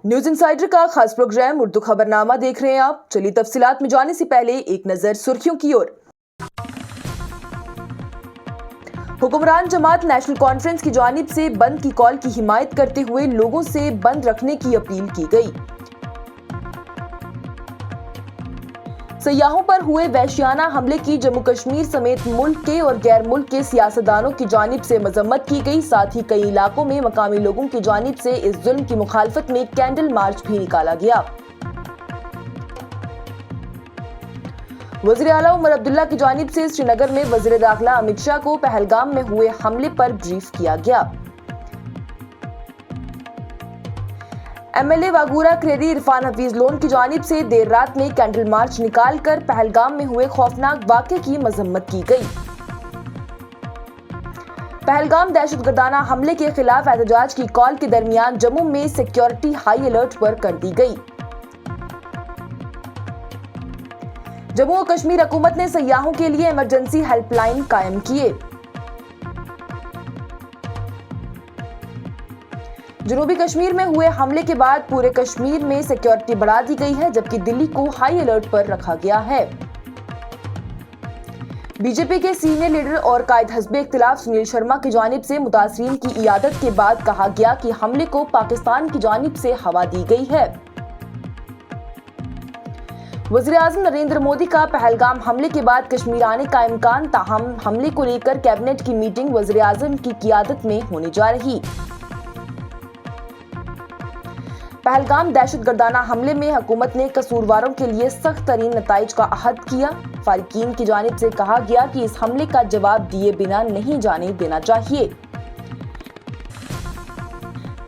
News insider का खास programme Urdu खबरनामा देख रहे हैं आप। चलिए तफसीलात में जाने से पहले एक नजर सुर्खियों की ओर। हुक्मरान जमात नेशनल कॉन्फ्रेंस की जानिब से बंद की कॉल की हिमायत करते हुए लोगों से बंद रखने की अपील की गई। सयाहों पर हुए वहशियाना हमले की जम्मू कश्मीर समेत मुल्क के और गैर मुल्क के सियासतदानों की जानिब से मजम्मत की गई। साथ ही कई इलाकों में मकामी लोगों की जानिब से इस जुल्म की मुखालफत में कैंडल मार्च भी निकाला गया। वज़ीर आला उमर अब्दुल्ला की जानिब से श्रीनगर में वज़ीर दाखिला अमित शाह को पहलगाम में हुए हमले पर ब्रीफ किया गया। एमएलए वागूरा क्रेरी इरफान हफीज लोन की जानिब से देर रात में कैंडल मार्च निकालकर पहलगाम में हुए खौफनाक वाक़े की मजम्मत की गई। पहलगाम दहशतगर्दाना हमले के खिलाफ एहतजाज की कॉल के दरमियान जम्मू में सिक्योरिटी हाई अलर्ट पर कर दी गई। जम्मू और कश्मीर हुकूमत ने सयाहों के लिए इमरजेंसी हेल्पलाइन कायम किए। जनूबी कश्मीर में हुए हमले के बाद पूरे कश्मीर में सिक्योरिटी बढ़ा दी गई है, जबकि दिल्ली को हाई अलर्ट पर रखा गया है। बीजेपी के सीनियर लीडर और कायद हस्बे इख्तिलाफ सुनील शर्मा की जानिब से मुतासरीन की इयादत के बाद कहा गया कि हमले को पाकिस्तान की जानिब से हवा दी गई है। वज़ीर आज़म नरेंद्र मोदी का पहलगाम हमले के बाद कश्मीर आने का इम्कान, ताहम हमले को लेकर कैबिनेट की मीटिंग वज़ीर आज़म की क़ियादत में होने जा रही। पहलगाम दहशतगर्दाना हमले में हुकूमत ने कसूरवारों के लिए सख्त तरीन नताइज का अहद किया। फारिकीन की जानिब से कहा गया कि इस हमले का जवाब दिए बिना नहीं जाने देना चाहिए।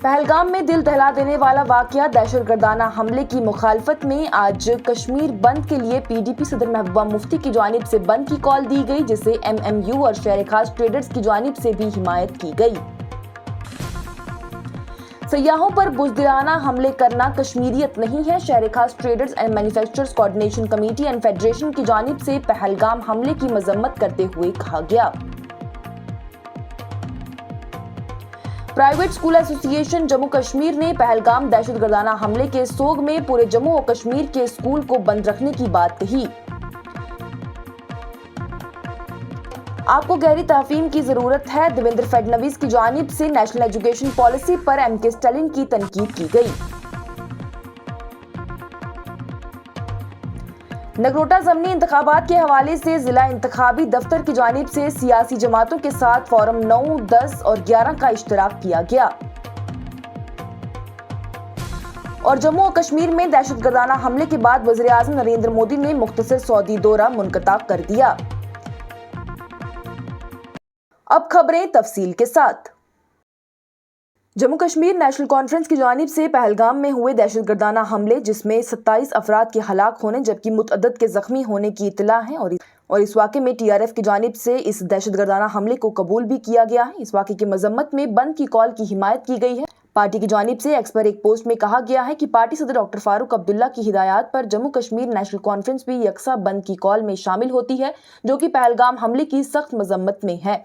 पहलगाम में दिल दहला देने वाला वाकया दहशतगर्दाना हमले की मुखालफत में आज कश्मीर बंद के लिए पीडीपी सदर महबूबा मुफ्ती की जानिब से बंद की कॉल दी गई, जिसे एमएमयू और शहर खास ट्रेडर्स की जानिब से भी हिमायत की गई। सयाहों पर बुज़दिलाना हमले करना कश्मीरियत नहीं है। शहर खास traders and manufacturers coordination committee and federation की जानिब से पहलगाम हमले की मजम्मत करते हुए कहा गया। Private school association Jammu Kashmir ने पहलगाम दहशतगर्दाना हमले के सोग में पूरे जम्मू और कश्मीर के स्कूल को बंद रखने की बात कही। आपको गहरी तहफ़ीम की जरूरत है। देवेंद्र फडणवीस की जानिब से नेशनल एजुकेशन पॉलिसी पर एमके स्टालिन की तनकीद की गई। नगरोटा ज़मीनी इंतखाबात के हवाले से जिला इंतखाबी दफ्तर की जानिब से सियासी जमातों के साथ फॉरम 9, 10 और 11 का इश्तराक किया गया। और जम्मू और कश्मीर में दहशतगर्दाना हमले के बाद वज़ीर आज़म नरेंद्र मोदी ने मुख्तसर सऊदी दौरा मुनक़ता कर दिया। अब खबरें तफसील के साथ। जम्मू कश्मीर नेशनल कॉन्फ्रेंस की जानिब से पहलगाम में हुए दहशतगर्दाना हमले, जिसमें 27 अफराद के हलाक होने जबकि मुतअद्दिद के जख्मी होने की इत्तला है और इस वाक़े में टीआरएफ की जानिब से इस दहशतगर्दाना हमले को कबूल भी किया गया है। इस वाक़े की मजम्मत में बंद की कॉल की हिमायत की गई है। पार्टी की जानिब से एक्स पर एक पोस्ट में कहा गया है कि पार्टी सदर डॉक्टर फारूक अब्दुल्ला की हिदायत पर जम्मू कश्मीर नेशनल कॉन्फ्रेंस भी यकसा बंद की कॉल में शामिल होती है, जो कि पहलगाम हमले की सख्त मजम्मत में है।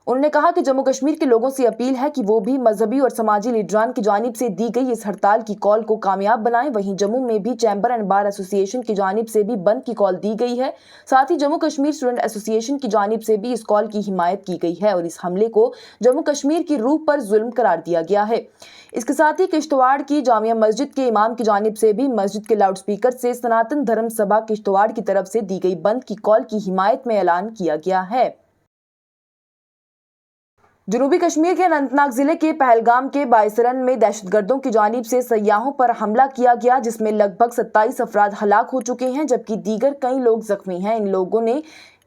उन्होंने कहा कि जम्मू कश्मीर के लोगों से अपील है कि वो भी मजहबी और समाजी लीडरान की जानिब से दी गई इस हड़ताल की कॉल को कामयाब बनाएं। वहीं जम्मू में भी चैम्बर एंड बार एसोसिएशन की जानिब से भी बंद की कॉल दी गई है। साथ ही जम्मू कश्मीर स्टूडेंट एसोसिएशन की जानिब से भी इस कॉल की हिमायत की गई है और इस हमले को जम्मू कश्मीर की रूह पर जुल्म करार दिया गया है। इसके साथ ही किश्तवाड़ की जामिया मस्जिद के इमाम की जानिब से भी मस्जिद के लाउड स्पीकर से सनातन धर्म सभा किश्तवाड़ की तरफ से दी गई बंद की कॉल की हिमायत में ऐलान किया गया है। जनूबी कश्मीर के अनंतनाग जिले के पहलगाम के बायसरन में दहशतगर्दों की जानिब से सयाहों पर हमला किया गया, जिसमें लगभग 27 अफराद हलाक हो चुके हैं जबकि दीगर कई लोग जख्मी हैं।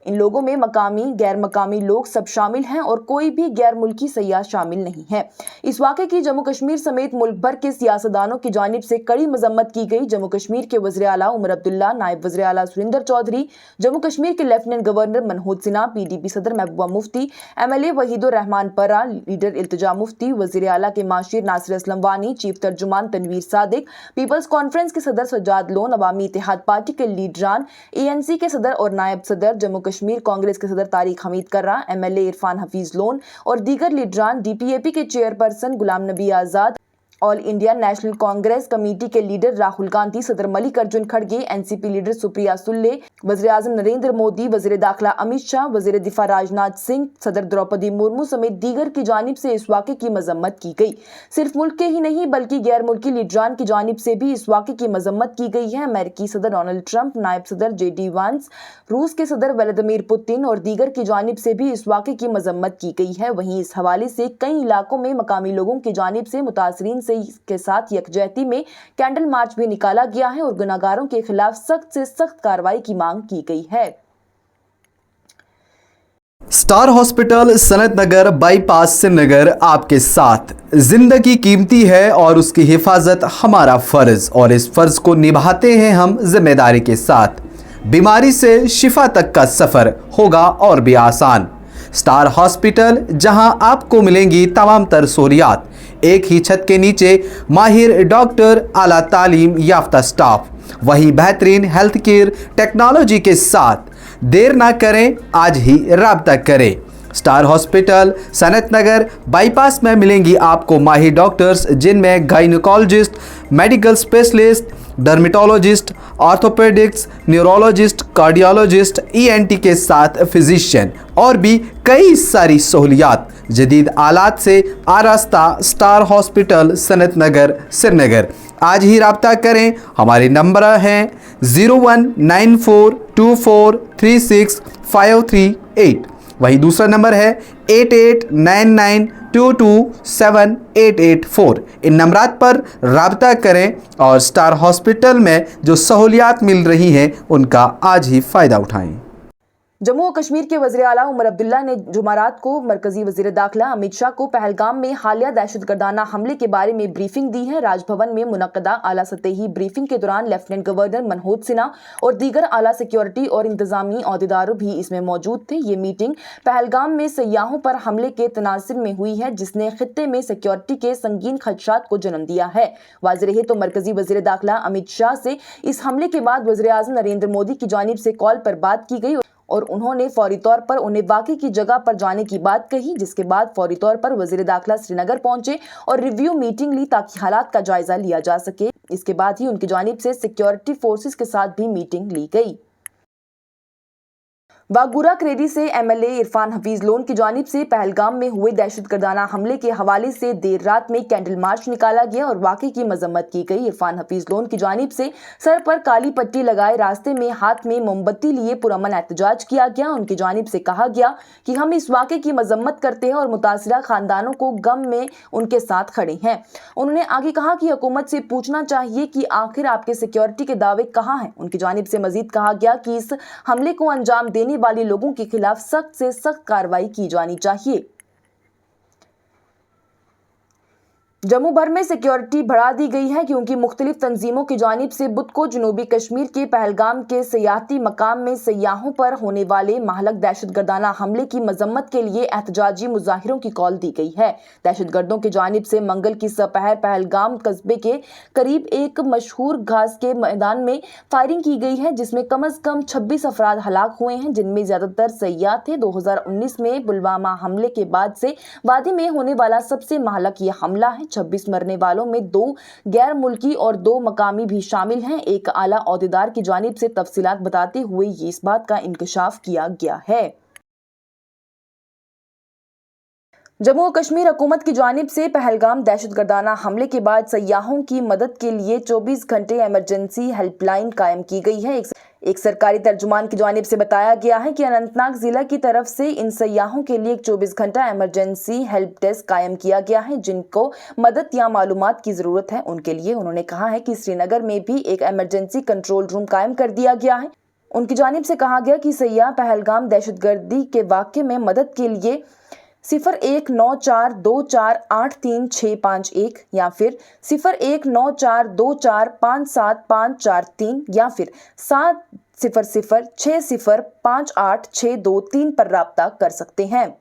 इन लोगों में मकामी गैर मकामी लोग सब शामिल हैं और कोई भी गैर मुल्की सयाह शामिल नहीं है। इस वाक़े की जम्मू कश्मीर समेत मुल्क भर के सियासतदानों की जानिब से कड़ी मजम्मत की गई। जम्मू कश्मीर के वज़ीर आला उमर अब्दुल्ला, नायब वज़ीर आला सुरिंदर चौधरी, जम्मू कश्मीर के lieutenant governor Manoj Sinha, PDP सदर महबूबा मुफ्ती, एमएलए वहीदुर रहमान परा, लीडर इल्तिजा मुफ्ती, वज़ीर आला के माशिर नासिर असलम वानी, चीफ तर्जुमान तनवीर सादिक, पीपल्स कॉन्फ्रेंस के सदर सज्जाद लोन, अवामी इत्तेहाद पार्टी के लीडरान, एएनसी के सदर और नायब सदर, जम्मू कश्मीर कांग्रेस के सदर तारिक हमीद कर्रा, एमएलए इरफान हफीज लोन और दीगर लीडरान, डीपीएपी के chairperson Ghulam Nabi Azad All India National Congress Committee के लीडर राहुल गांधी, सदर मल्लिकार्जुन खड़गे, एनसीपी लीडर सुप्रिया सुले, वज़ीर आज़म नरेंद्र मोदी, वज़ीर दाखिला अमित शाह, वज़ीर दिफा राजनाथ सिंह, सदर द्रौपदी मुर्मू समेत दीगर की जानिब से इस वाक़े की मजम्मत की गई। सिर्फ मुल्क के ही नहीं बल्कि गैर मुल्की लीडरान की जानिब से भी इस वाक़े की मजम्मत की गई है। अमेरिकी सदर डोनाल्ड ट्रंप, नायब सदर JD वांस, रूस के सदर व्लादिमीर पुतिन और दीगर की जानिब से भी इस वाक़े की मजम्मत की गई है। वहीं इस हवाले से कई इलाकों में मकामी लोगों की जानिब से मुतासरीन के साथ यकजहती में कैंडल मार्च भी निकाला गया है और गुनाहगारों के खिलाफ सख्त से सख्त कार्रवाई की मांग की गई है। स्टार हॉस्पिटल सनत नगर बाईपास श्रीनगर आपके साथ। जिंदगी कीमती है और उसकी हिफाजत हमारा फर्ज, और इस फर्ज को निभाते हैं हम जिम्मेदारी के साथ। बीमारी से शिफा तक का सफर होगा और भी आसान। स्टार हॉस्पिटल, जहां आपको मिलेंगी तमाम तर सहूलियात, एक ही छत के नीचे माहिर डॉक्टर, आला तालीम याफ्ता स्टाफ, वही बेहतरीन हेल्थ केयर टेक्नोलॉजी के साथ। देर ना करें, आज ही राब्ता करें। स्टार हॉस्पिटल सनत नगर बाईपास में मिलेंगी आपको माहिर डॉक्टर्स, जिनमें gynaecologist, medical specialist, dermatologist, orthopaedics, neurologist, cardiologist, ENT के साथ फिजिशियन और भी कई सारी सहूलियात जदीद आलात से आरास्ता। स्टार हॉस्पिटल सनत नगर श्रीनगर। आज ही राब्ता करें। हमारे नंबर हैं 019424365338। वही दूसरा नंबर है 8899227884। इन नंबरात पर राब्ता करें और स्टार हॉस्पिटल में जो सहूलियात मिल रही हैं उनका आज ही फ़ायदा उठाएं। जम्मू और कश्मीर के वज़ीर आला उमर अब्दुल्ला ने जुमारात को मरकजी वज़ीर दाखिला अमित शाह को पहलगाम में हालिया दहशतगर्दाना हमले के बारे में ब्रीफिंग दी है। राजभवन में मुनक्कदा आला सतही ब्रीफिंग के दौरान लेफ्टिनेंट गवर्नर मनोज सिन्हा और दीगर आला सिक्योरिटी और इंतजामी अहदेदार भी इसमें मौजूद थे। ये मीटिंग पहलगाम में सयाहों पर हमले के तनासिर में हुई है, जिसने खित्ते में सिक्योरिटी के संगीन खदशात को जन्म दिया है। वाज़ेह रहे तो मरकजी वज़ीर दाखिला अमित शाह से इस हमले के बाद वज़ीर आज़म नरेंद्र मोदी की जानिब से कॉल पर बात की गई और उन्होंने फौरी तौर पर उन्हें वाक़े की जगह पर जाने की बात कही, जिसके बाद फौरी तौर पर वज़ीर दाखिला श्रीनगर पहुंचे और रिव्यू मीटिंग ली ताकि हालात का जायजा लिया जा सके। इसके बाद ही उनकी जानिब से सिक्योरिटी फोर्सेस के साथ भी मीटिंग ली गई। बागूरा क्रेडी से MLA इरफान हफीज लोन की जानिब से पहलगाम में हुए दहशतगर्दाना हमले के हवाले से देर रात में कैंडल मार्च निकाला गया और वाक़े की मजम्मत की गई। इरफान हफीज लोन की जानिब से सर पर काली पट्टी लगाए रास्ते में हाथ में मोमबत्ती लिए पुरअमन एहतजाज किया गया। उनकी जानिब से कहा गया कि हम इस वाक़े की मजम्मत करते हैं और मुतासिरा खानदानों को गम में उनके साथ खड़े हैं। उन्होंने आगे कहा कि हुकूमत से पूछना चाहिए कि आखिर आपके सिक्योरिटी के दावे कहाँ हैं। उनकी जानिब से मजीद कहा गया कि इस हमले को अंजाम देने वाले लोगों के खिलाफ सख्त से सख्त कार्रवाई की जानी चाहिए। जम्मू भर में सिक्योरिटी बढ़ा दी गई है क्योंकि मुख्तलिफ तंजीमों की जानिब से बुध को जनूबी कश्मीर के पहलगाम के सियाहती मकाम में सयाहों पर होने वाले महलक दहशतगर्दाना हमले की मजम्मत के लिए एहतजाजी मुजाहिरों की कॉल दी गई है। दहशतगर्दों की जानिब से मंगल की सपहर पहलगाम कस्बे के करीब एक मशहूर घास के मैदान में फायरिंग की गई है, जिसमें कम अज कम 26 अफराद हलाक हुए हैं, जिनमें ज्यादातर सयाह थे। 2019 में पुलवामा हमले के बाद से वादी में होने वाला सबसे महलक ये हमला है। 26 मरने वालों में 2 गैर मुल्की और 2 मकामी भी शामिल हैं। एक आला ओहदेदार की जानिब से तफसीलात बताते हुए ये इस बात का इंकशाफ किया गया है। जम्मू और कश्मीर हुकूमत की जानिब से पहलगाम दहशतगर्दाना हमले के बाद सयाहों की मदद के लिए 24 घंटे इमरजेंसी हेल्पलाइन कायम की गई है। एक सरकारी तर्जुमान की जानिब से बताया गया है कि अनंतनाग जिला की तरफ से इन सयाहों के लिए एक 24 घंटा इमरजेंसी हेल्प डेस्क कायम किया गया है, जिनको मदद या मालूमात की जरूरत है उनके लिए। उन्होंने कहा है कि श्रीनगर में भी एक इमरजेंसी कंट्रोल रूम कायम कर दिया गया है। उनकी जानिब से कहा गया कि सयाह पहलगाम दहशतगर्दी के वाक़े में मदद के लिए 019424835651 या फिर 019424575543 या फिर 7006058623 पर राब्ता कर सकते हैं।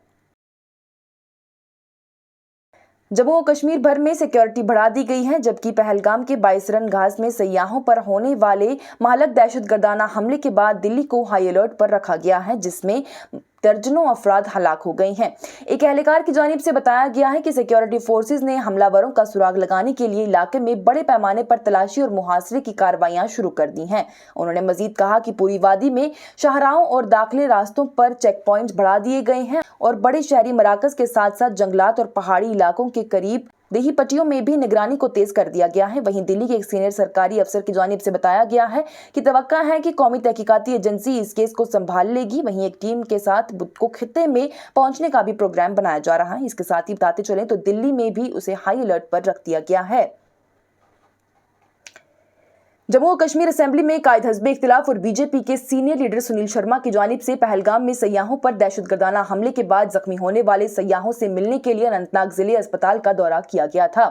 जम्मू और कश्मीर भर में सिक्योरिटी बढ़ा दी गई है, जबकि पहलगाम के 22 रन घास में सयाहों पर होने वाले महलक दहशतगर्दाना हमले के बाद दिल्ली को हाई अलर्ट पर रखा गया है, जिसमें दर्जनों अफराद हलाक हो गए हैं। एक एहलकार की जानिब से बताया गया है कि सिक्योरिटी फोर्सेज ने हमलावरों का सुराग लगाने के लिए इलाके में बड़े पैमाने पर तलाशी और मुहासरे की कार्रवाइयां शुरू कर दी हैं। उन्होंने मजीद कहा कि पूरी वादी में शाहराहों और दाखिले रास्तों पर चेक पॉइंट्स बढ़ा दिए गए हैं और बड़े शहरी मराकज के साथ साथ जंगलात और पहाड़ी इलाकों के करीब देही पट्टियों में भी निगरानी को तेज कर दिया गया है। वहीं दिल्ली के एक सीनियर सरकारी अफसर की जानिब से बताया गया है कि तवक्का है कि कौमी तहकीकाती एजेंसी इस केस को संभाल लेगी। वहीं एक टीम के साथ बुध को खित्ते में पहुंचने का भी प्रोग्राम बनाया जा रहा है। इसके साथ ही बताते चलें तो दिल्ली में भी उसे हाई अलर्ट पर रख दिया गया है। जम्मू और कश्मीर असेंबली में कायद हज़्ब इख्तिलाफ और बीजेपी के सीनियर लीडर सुनील शर्मा की जानिब से पहलगाम में सयाहों पर दहशतगर्दाना हमले के बाद जख्मी होने वाले सयाहों से मिलने के लिए अनंतनाग जिले अस्पताल का दौरा किया गया था।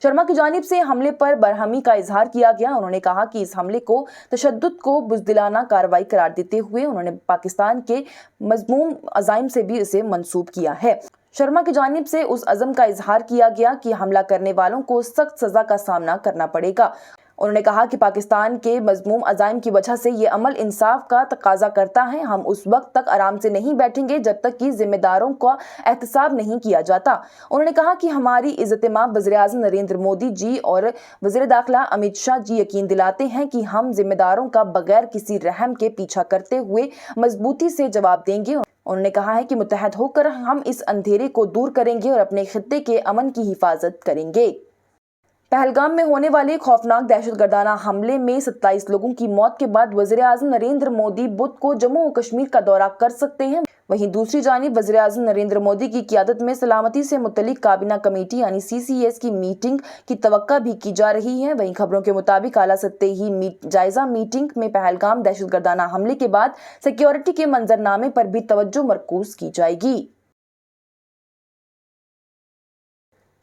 शर्मा की जानिब से हमले पर बरहमी का इजहार किया गया। उन्होंने कहा कि इस हमले को तशद्दुद को बुज़दिलाना कार्रवाई करार देते हुए उन्होंने पाकिस्तान के मज़मूम अज़ाइम से भी इसे मंसूब किया है। शर्मा की जानिब से उस अज़म का इजहार किया गया कि हमला करने वालों को सख्त सजा का सामना करना पड़ेगा। उन्होंने कहा कि पाकिस्तान के मज़मूम अज़ाइम की वजह से ये अमल इंसाफ का तकाजा करता है। हम उस वक्त तक आराम से नहीं बैठेंगे जब तक कि जिम्मेदारों का एहतसाब नहीं किया जाता। उन्होंने कहा कि हमारी इज़्ज़त-ए-माब वज़ीर-ए-आज़म नरेंद्र मोदी जी और वज़ीर दाखिला अमित शाह जी यकीन दिलाते हैं कि हम जिम्मेदारों का बगैर किसी रहम के पीछा करते हुए मजबूती से जवाब देंगे। उन्होंने कहा है कि मुत्तहद होकर हम इस अंधेरे को दूर करेंगे और अपने खित्ते के अमन की हिफाजत करेंगे। पहलगाम में होने वाले खौफनाक दहशतगर्दाना हमले में 27 लोगों की मौत के बाद वज़ीर-ए-आज़म नरेंद्र मोदी बुध को जम्मू और कश्मीर का दौरा कर सकते हैं। वहीं दूसरी जानिब वज़ीर-ए-आज़म नरेंद्र मोदी की क़ियादत में सलामती से मुतल्लिक काबीना कमेटी यानी CCS की मीटिंग की तवक्का भी की जा रही है। वहीं खबरों के मुताबिक आला सतही जायजा मीटिंग में पहलगाम दहशतगर्दाना हमले के बाद सिक्योरिटी के मंजरनामे पर भी तवज्जो मरकूज की जाएगी।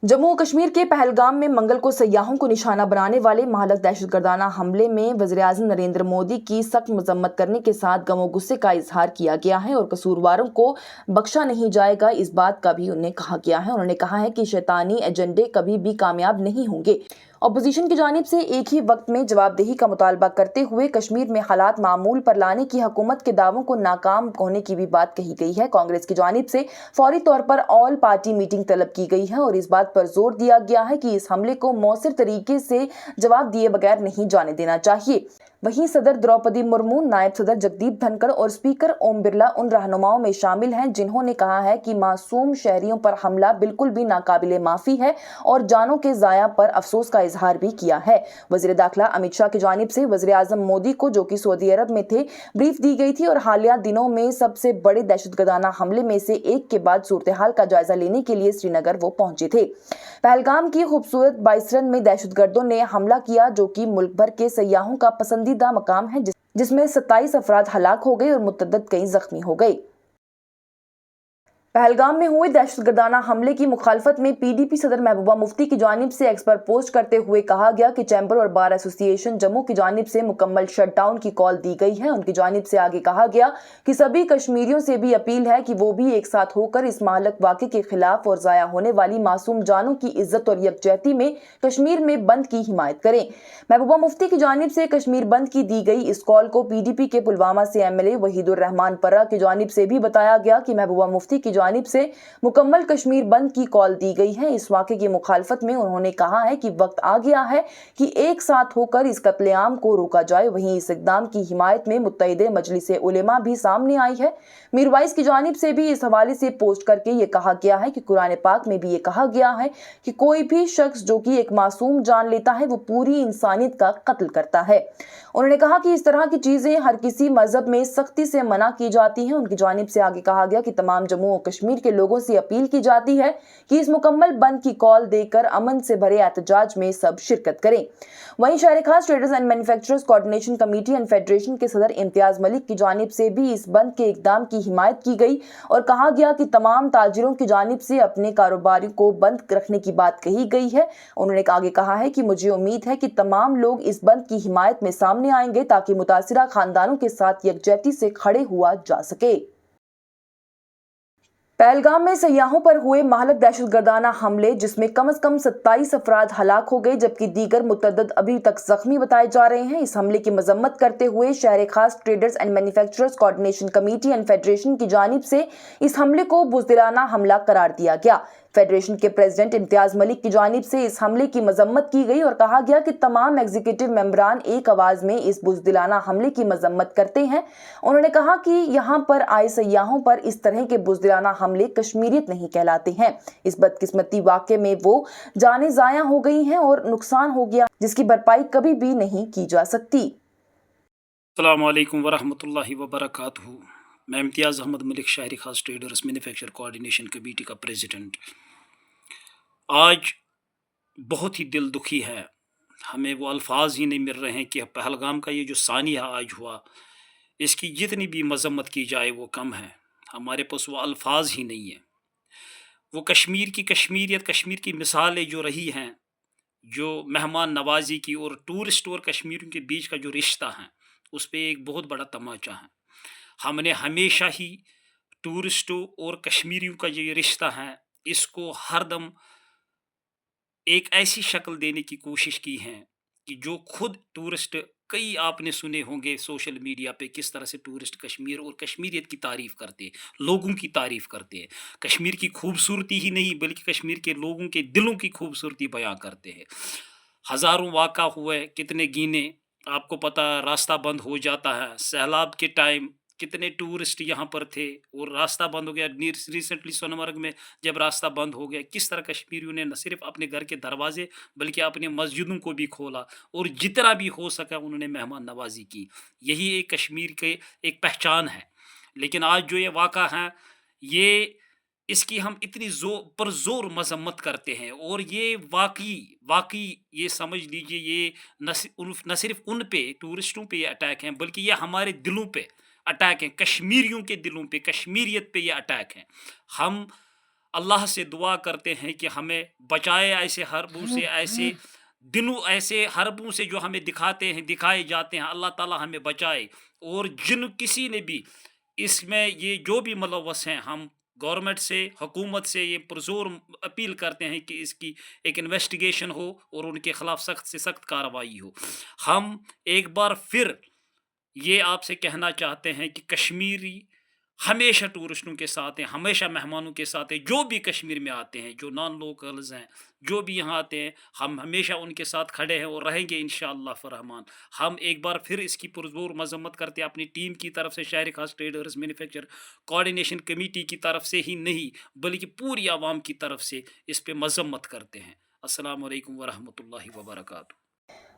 जम्मू और कश्मीर के पहलगाम में मंगल को सयाहों को निशाना बनाने वाले महालक दहशतगर्दाना हमले में वज़ीर-ए-आज़म नरेंद्र मोदी की सख्त मजम्मत करने के साथ गम और गुस्से का इजहार किया गया है और कसूरवारों को बख्शा नहीं जाएगा, इस बात का भी उन्हें कहा गया है। उन्होंने कहा है कि शैतानी एजेंडे कभी भी कामयाब नहीं होंगे। अपोजिशन की जानिब से एक ही वक्त में जवाबदेही का मुतालबा करते हुए कश्मीर में हालात मामूल पर लाने की हुकूमत के दावों को नाकाम होने की भी बात कही गई है। कांग्रेस की जानिब से फौरी तौर पर ऑल पार्टी मीटिंग तलब की गई है और इस बात पर जोर दिया गया है कि इस हमले को मौसर तरीके से जवाब दिए बगैर नहीं जाने देना चाहिए। वहीं सदर द्रौपदी मुर्मू, नायब सदर जगदीप धनखड़ और स्पीकर ओम बिरला उन रहनुमाओं में शामिल हैं जिन्होंने कहा है कि मासूम शहरियों पर हमला बिल्कुल भी नाकाबिले माफी है और जानों के ज़ाया पर अफसोस का इजहार भी किया है। वज़ीर दाखिला अमित शाह की जानिब से वज़ीर-ए-आज़म मोदी को, जो कि सऊदी अरब में थे, ब्रीफ दी गई थी और हालिया दिनों में सबसे बड़े दहशतगर्दाना हमले में से एक के बाद सूरत हाल का जायजा लेने के लिए श्रीनगर वो पहुंचे थे। पहलगाम की खूबसूरत बाइसरन में दहशतगर्दों ने हमला किया, जो कि मुल्क भर के सयाहों का पसंदीदा मकाम है, जिसमें 27 अफराद हलाक हो गए और मुतअद्दिद कई जख्मी हो गए। पहलगाम में हुए दहशतगर्दाना हमले की मुखालफत में PDP सदर महबूबा मुफ्ती की जानिब से एक्स पर पोस्ट करते हुए कहा गया कि चैम्बर और बार एसोसिएशन जम्मू की जानिब से मुकम्मल शटडाउन की कॉल दी गई है। उनकी जानिब से आगे कहा गया कि सभी कश्मीरियों से भी अपील है कि वो भी एक साथ होकर इस महलक वाक़े के खिलाफ और ज़ाया होने वाली मासूम जानों की इज्जत और यकजहती में कश्मीर में बंद की हिमायत करें। महबूबा मुफ्ती की जानिब से कश्मीर बंद की दी गई इस कॉल को PDP के पुलवामा से MLA वहीदुर रहमान पर्रा की जानिब से भी बताया गया कि महबूबा मुफ्ती की जानिब से मुकम्मल कश्मीर बंद की कॉल दी गई है। इस वाक़े की मुखालफत में उन्होंने कहा है कि वक्त आ गया है कि एक साथ होकर इस कत्लेआम को रोका जाए। वहीं इस इक़दाम की हिमायत में मुत्तहिदे मजलिस उलेमा भी सामने आई है। मीरवाइस की जानिब से भी इस हवाले से पोस्ट करके ये कहा गया है कि कुरान पाक में भी ये कहा गया है कि कोई भी शख्स जो कि एक मासूम जान लेता है वो पूरी इंसानियत का कत्ल करता है। उन्होंने कहा कि इस तरह की चीजें हर किसी मजहब में सख्ती से मना की जाती हैं। उनकी जानिब से आगे कहा गया कि तमाम जम्मू और कश्मीर के लोगों से अपील की जाती है कि इस मुकम्मल बंद की कॉल देकर अमन से भरे एहतजाज में सब शिरकत करें। वहीं शहर खास traders and manufacturers coordination committee and federation के सदर इम्तियाज मलिक की जानिब से भी इस बंद के इकदाम की हिमायत की गई और कहा गया कि तमाम ताजिरों की जानिब से अपने कारोबार को बंद रखने की बात कही गई है। उन्होंने आगे कहा है कि मुझे उम्मीद है कि तमाम लोग इस बंद की हिमायत में सामने आएंगे ताकि मुतासिरा खानदानों के साथ यकजहती से खड़े हुआ जा सके। पहलगाम में सयाहों पर हुए महालक दहशतगर्दाना हमले जिसमें कम से कम 27 अफराद हलाक हो गए जबकि दीगर मुतअद्दिद अभी तक जख्मी बताए जा रहे हैं। इस हमले की मजम्मत करते हुए शहर खास traders and manufacturers coordination committee and federation की जानिब से इस हमले को बुज़दिलाना हमला करार दिया गया। फेडरेशन के प्रेसिडेंट इम्तियाज मलिक की जानिब से इस हमले की मजम्मत की गई और कहा गया कि तमाम एग्जीक्यूटिव मेंबरान एक आवाज में इस बुज़दिलाना हमले की मजम्मत करते हैं। उन्होंने कहा कि यहाँ पर आए सयाहों पर इस तरह के बुज़दिलाना हमले कश्मीरियत नहीं कहलाते हैं। इस बदकिस्मती वाक़े में वो जानें ज़ाया हो गई हैं और नुकसान हो गया जिसकी भरपाई कभी भी नहीं की जा सकती। अस्सलामु अलैकुम वरहमतुल्लाहि वबरकातुहू। मैं इम्तियाज़ अहमद मलिक शहरी खास ट्रेडर्स मैन्युफैक्चर कोऑर्डिनेशन कमेटी का प्रेसिडेंट। आज बहुत ही दिल दुखी है, हमें वो अल्फाज ही नहीं मिल रहे हैं कि पहलगाम का ये जो सानिया आज हुआ इसकी जितनी भी मजम्मत की जाए वो कम है। हमारे पास वो अल्फाज ही नहीं है। वो कश्मीर की कश्मीरियत, कश्मीर की मिसालें जो रही हैं, जो मेहमान नवाजी की और टूरिस्ट और कश्मीरियों के बीच का जो रिश्ता है उस पर एक बहुत बड़ा तमाचा है। हमने हमेशा ही टूरिस्टों और कश्मीरियों का जो रिश्ता है इसको हरदम एक ऐसी शक्ल देने की कोशिश की है कि जो खुद टूरिस्ट, कई आपने सुने होंगे सोशल मीडिया पे किस तरह से टूरिस्ट कश्मीर और कश्मीरियत की तारीफ़ करते हैं, लोगों की तारीफ़ करते हैं। कश्मीर की खूबसूरती ही नहीं बल्कि कश्मीर के लोगों के दिलों की खूबसूरती बयां करते हैं। हज़ारों वाक़ा हुए, कितने गिने, आपको पता रास्ता बंद हो जाता है। सैलाब के टाइम कितने टूरिस्ट यहाँ पर थे और रास्ता बंद हो गया। रिसेंटली सोनमर्ग में जब रास्ता बंद हो गया, किस तरह कश्मीरियों ने न सिर्फ अपने घर के दरवाजे बल्कि अपने मस्जिदों को भी खोला और जितना भी हो सका उन्होंने मेहमान नवाजी की। यही एक कश्मीर के एक पहचान है। लेकिन आज जो ये वाक़ा है ये इसकी हम इतनी जोर मजम्मत करते हैं और ये वाकई ये समझ लीजिए ये न सिर्फ उन पे टूरिस्टों पे ये अटैक हैं बल्कि ये हमारे दिलों पे अटैक हैं, कश्मीरियों के दिलों पे, कश्मीरियत पे ये अटैक हैं। हम अल्लाह से दुआ करते हैं कि हमें बचाए ऐसे हरबों से, ऐसे दिनों, ऐसे हरबों से जो हमें दिखाए जाते हैं। अल्लाह ताला हमें बचाए और जिन किसी ने भी इसमें ये जो भी मुलव्वस हैं, हम गवर्नमेंट से, हुकूमत से ये पुरजोर अपील करते हैं कि इसकी एक इन्वेस्टिगेशन हो और उनके खिलाफ सख्त से सख्त कार्रवाई हो। हम एक बार फिर ये आपसे कहना चाहते हैं कि कश्मीरी हमेशा टूरिस्टों के साथ हैं, हमेशा मेहमानों के साथ हैं। जो भी कश्मीर में आते हैं, जो नॉन लोकल्स हैं, जो भी यहाँ आते हैं, हम हमेशा उनके साथ खड़े हैं और रहेंगे इंशाअल्लाह रहमान। हम एक बार फिर इसकी पुरजोर मजम्मत करते हैं अपनी टीम की तरफ से, शहर खास ट्रेडर्स मैन्युफैक्चर कोऑर्डिनेशन कमेटी की तरफ से ही नहीं बल्कि पूरी आवाम की तरफ से इस पर मजम्मत करते हैं। अस्सलामु अलैकुम वरहमतुल्लाहि वबरकातुहू।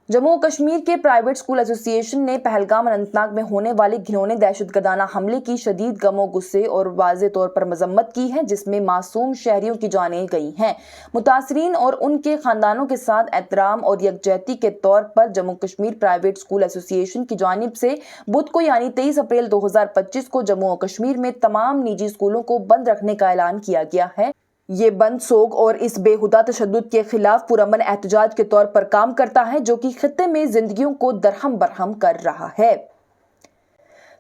जम्मू और कश्मीर के प्राइवेट स्कूल एसोसिएशन ने पहलगाम और अनंतनाग में होने वाले घिनौने दहशतगर्दाना हमले की शदीद गमो गुस्से और वाज़े तौर पर मजम्मत की है जिसमें मासूम शहरियों की जानें गई हैं। मुतासरीन और उनके खानदानों के साथ एहतराम और यकजहती के तौर पर Jammu Kashmir private school association की जानिब से बुध को यानी 23 अप्रैल 2025 को जम्मू और कश्मीर में तमाम निजी स्कूलों को बंद रखने का ऐलान किया गया है। ये बंद सोग और इस बेहुदा तशद्दुद के खिलाफ पुरअमन एहतजाज के तौर पर काम करता है जो कि खित्ते में जिंदगियों को दरहम बरहम कर रहा है।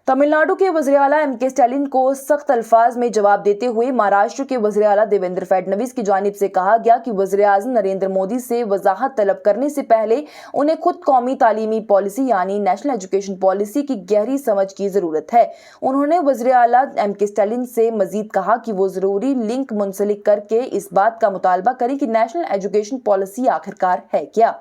तमिलनाडु के वज़ीर आला एम.के. स्टालिन को सख्त अल्फाज में जवाब देते हुए महाराष्ट्र के वज़ीर आला देवेंद्र फडणवीस की जानिब से कहा गया कि वज़ीर आज़म नरेंद्र मोदी से वजाहत तलब करने से पहले उन्हें खुद कौमी तालीमी पॉलिसी यानी नेशनल एजुकेशन पॉलिसी की गहरी समझ की जरूरत है। उन्होंने वज़ीर आला एम.के. स्टालिन से मजीद कहा कि वो जरूरी लिंक मुंसलिक करके इस बात का मुतालबा करें कि नेशनल एजुकेशन पॉलिसी आखिरकार है क्या।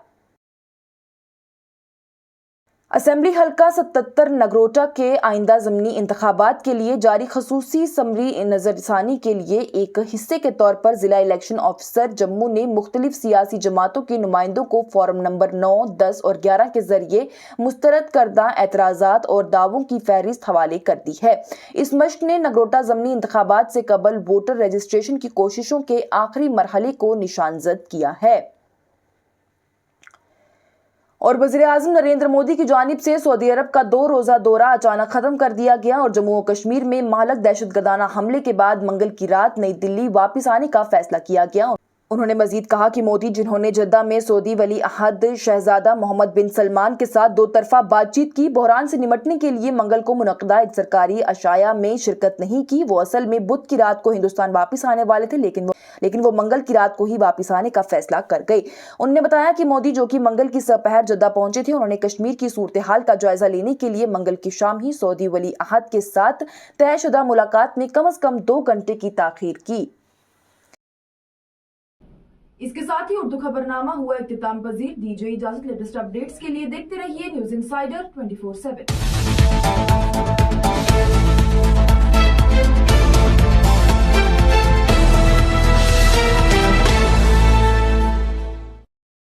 असेंबली हल्का 77 नगरोटा के आइंदा ज़मीनी इंतखाबात के लिए जारी खसूसी समरी नजरसानी के लिए एक हिस्से के तौर पर जिला इलेक्शन ऑफिसर जम्मू ने मुख्तलिफ सियासी जमातों के नुमाइंदों को फॉर्म नंबर 9, 10 और 11 के जरिए मुस्तरद करदा एतराज़ात और दावों की फहरिस्त हवाले कर दी है। इस मश्क ने नगरोटा ज़मीनी इंतखाबात से कबल वोटर रजिस्ट्रेशन की कोशिशों के आखिरी मरहले को निशानजद किया है। और वज़ीर-ए-आज़म नरेंद्र मोदी की जानिब से सऊदी अरब का 2 रोज़ा दौरा अचानक खत्म कर दिया गया और जम्मू और कश्मीर में महालक दहशतगर्दाना हमले के बाद मंगल की रात नई दिल्ली वापस आने का फैसला किया गया। انہوں نے مزید کہا کہ مودی جنہوں نے جدہ میں سعودی ولی عہد شہزادہ محمد بن سلمان کے ساتھ دو طرفہ بات چیت کی، بحران سے نمٹنے کے لیے منگل کو منعقدہ ایک سرکاری عشاء میں شرکت نہیں کی۔ وہ اصل میں بدھ کی رات کو ہندوستان واپس آنے والے تھے لیکن وہ منگل کی رات کو ہی واپس آنے کا فیصلہ کر گئے۔ انہوں نے بتایا کہ مودی جو کہ منگل کی سپہر جدہ پہنچے تھے، انہوں نے کشمیر کی صورتحال کا جائزہ لینے کے لیے منگل کی شام ہی سعودی ولی عہد کے ساتھ طے شدہ ملاقات میں کم از کم 2 گھنٹے کی تاخیر کی۔ اس کے ساتھ ہی اردو خبر نامہ ہوا اختتام پذیر۔ دیجیے اجازت، لیٹسٹ اپڈیٹس کے لیے دیکھتے رہیے نیوز انسائیڈر 24/7۔